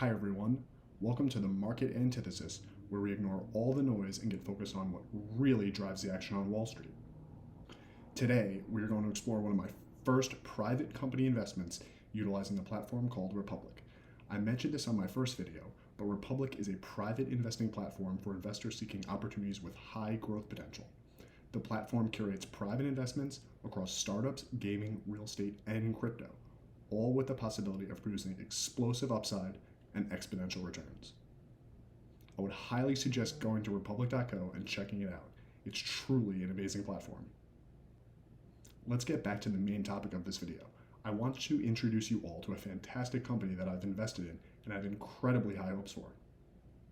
Hi everyone, welcome to the Market Antithesis, where we ignore all the noise and get focused on what really drives the action on Wall Street. Today, we are going to explore one of my first private company investments utilizing the platform called Republic. I mentioned this on my first video, but Republic is a private investing platform for investors seeking opportunities with high growth potential. The platform curates private investments across startups, gaming, real estate, and crypto, all with the possibility of producing explosive upside and exponential returns. I would highly suggest going to republic.co and checking it out. It's truly an amazing platform. Let's get back to the main topic of this video. I want to introduce you all to a fantastic company that I've invested in and have incredibly high hopes for.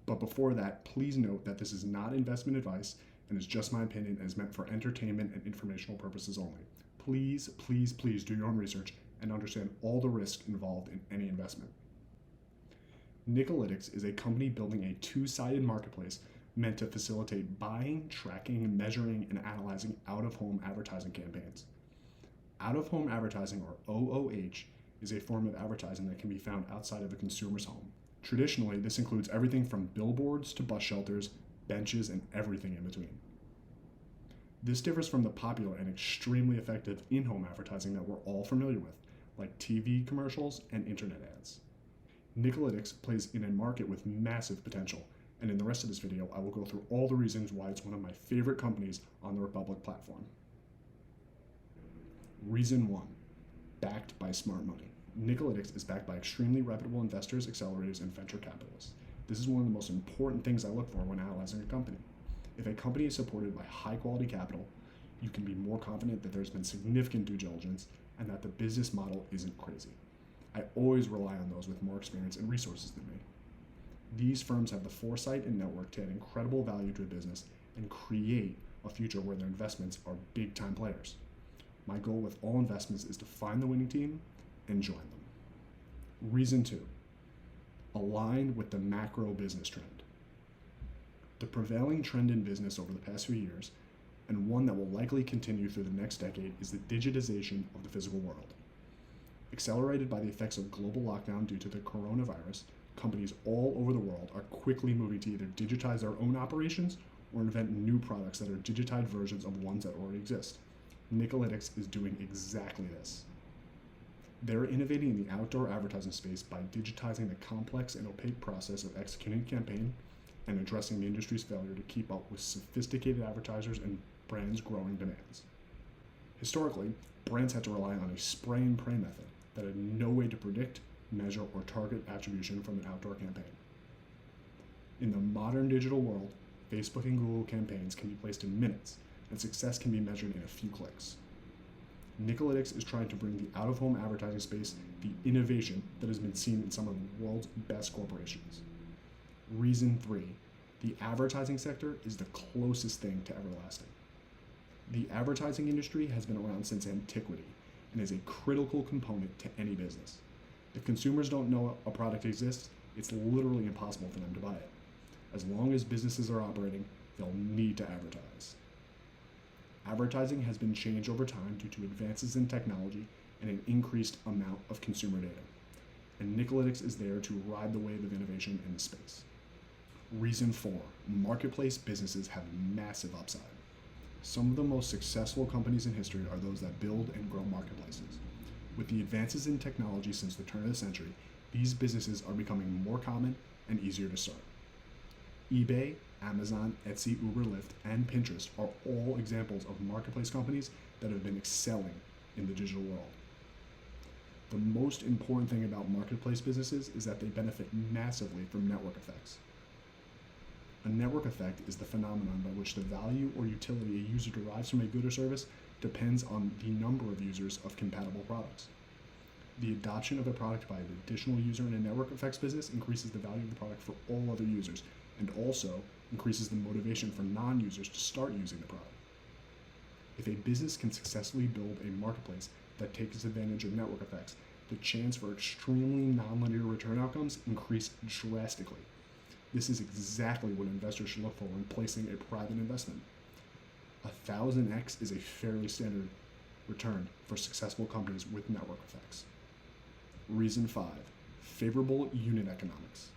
But before that, please note that this is not investment advice and is just my opinion and is meant for entertainment and informational purposes only. Please do your own research and understand all the risks involved in any investment. Nickelytics is a company building a two-sided marketplace meant to facilitate buying, tracking, measuring, and analyzing out-of-home advertising campaigns. Out-of-home advertising, or OOH, is a form of advertising that can be found outside of a consumer's home. Traditionally, this includes everything from billboards to bus shelters, benches, and everything in between. This differs from the popular and extremely effective in-home advertising that we're all familiar with, like TV commercials and internet ads. Nickelytics plays in a market with massive potential, and in the rest of this video, I will go through all the reasons why it's one of my favorite companies on the Republic platform. Reason 1. Backed by smart money. Nickelytics is backed by extremely reputable investors, accelerators, and venture capitalists. This is one of the most important things I look for when analyzing a company. If a company is supported by high-quality capital, you can be more confident that there's been significant due diligence and that the business model isn't crazy. I always rely on those with more experience and resources than me. These firms have the foresight and network to add incredible value to a business and create a future where their investments are big-time players. My goal with all investments is to find the winning team and join them. Reason 2. Align with the macro business trend. The prevailing trend in business over the past few years, and one that will likely continue through the next decade, is the digitization of the physical world. Accelerated by the effects of global lockdown due to the coronavirus, companies all over the world are quickly moving to either digitize their own operations or invent new products that are digitized versions of ones that already exist. Nickelytics is doing exactly this. They're innovating in the outdoor advertising space by digitizing the complex and opaque process of executing a campaign and addressing the industry's failure to keep up with sophisticated advertisers and brands' growing demands. Historically, brands had to rely on a spray and pray method that had no way to predict, measure, or target attribution from an outdoor campaign. In the modern digital world, Facebook and Google campaigns can be placed in minutes, and success can be measured in a few clicks. Nickelytics is trying to bring the out-of-home advertising space the innovation that has been seen in some of the world's best corporations. Reason 3. The advertising sector is the closest thing to everlasting. The advertising industry has been around since antiquity and is a critical component to any business. If consumers don't know a product exists, it's literally impossible for them to buy it. As long as businesses are operating, they'll need to advertise. Advertising has been changed over time due to advances in technology and an increased amount of consumer data. And Nickelytics is there to ride the wave of innovation in the space. Reason 4. Marketplace businesses have massive upside. Some of the most successful companies in history are those that build and grow marketplaces. With the advances in technology since the turn of the century, these businesses are becoming more common and easier to start. eBay, Amazon, Etsy, Uber, Lyft, and Pinterest are all examples of marketplace companies that have been excelling in the digital world. The most important thing about marketplace businesses is that they benefit massively from network effects. A network effect is the phenomenon by which the value or utility a user derives from a good or service depends on the number of users of compatible products. The adoption of a product by an additional user in a network effects business increases the value of the product for all other users and also increases the motivation for non-users to start using the product. If a business can successfully build a marketplace that takes advantage of network effects, the chance for extremely nonlinear return outcomes increase drastically. This is exactly what investors should look for when placing a private investment. 1000x is a fairly standard return for successful companies with network effects. Reason 5. Favorable unit economics.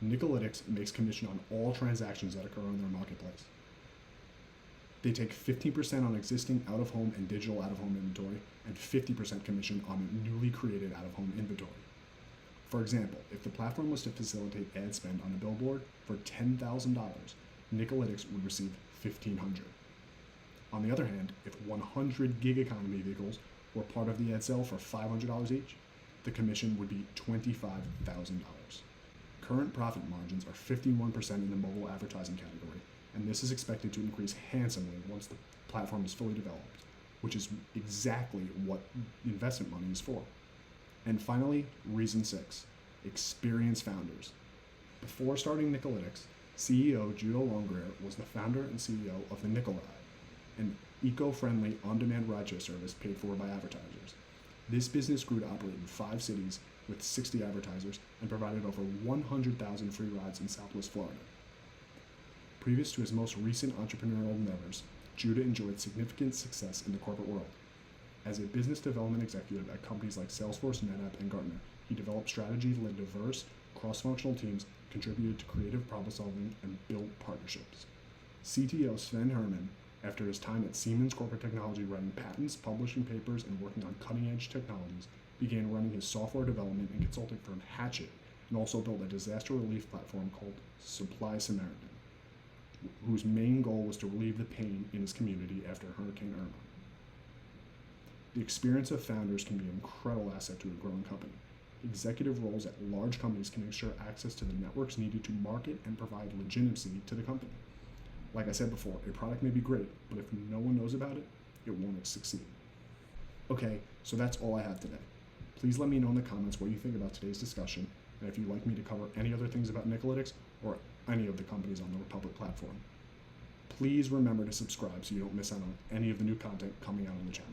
Nickelytics makes commission on all transactions that occur on their marketplace. They take 15% on existing out-of-home and digital out-of-home inventory and 50% commission on newly created out-of-home inventory. For example, if the platform was to facilitate ad spend on a billboard for $10,000, Nickelytics would receive $1,500. On the other hand, if 100 gig economy vehicles were part of the ad sale for $500 each, the commission would be $25,000. Current profit margins are 51% in the mobile advertising category, and this is expected to increase handsomely once the platform is fully developed, which is exactly what investment money is for. And finally, reason 6, experienced founders. Before starting Nickelytics, CEO Judo Longrear was the founder and CEO of the Nickel Ride, an eco-friendly on-demand rideshare service paid for by advertisers. This business grew to operate in 5 cities with 60 advertisers and provided over 100,000 free rides in Southwest Florida. Previous to his most recent entrepreneurial endeavors, Judah enjoyed significant success in the corporate world. As a business development executive at companies like Salesforce, NetApp, and Gartner, he developed strategy, led diverse, cross-functional teams, contributed to creative problem-solving, and built partnerships. CTO Sven Herman, after his time at Siemens Corporate Technology writing patents, publishing papers, and working on cutting-edge technologies, began running his software development and consulting firm Hatchet, and also built a disaster relief platform called Supply Samaritan, whose main goal was to relieve the pain in his community after Hurricane Irma. The experience of founders can be an incredible asset to a growing company. Executive roles at large companies can ensure access to the networks needed to market and provide legitimacy to the company. Like I said before, a product may be great, but if no one knows about it, it won't succeed. Okay, so that's all I have today. Please let me know in the comments what you think about today's discussion, and if you'd like me to cover any other things about Nickelytics or any of the companies on the Republic platform. Please remember to subscribe so you don't miss out on any of the new content coming out on the channel.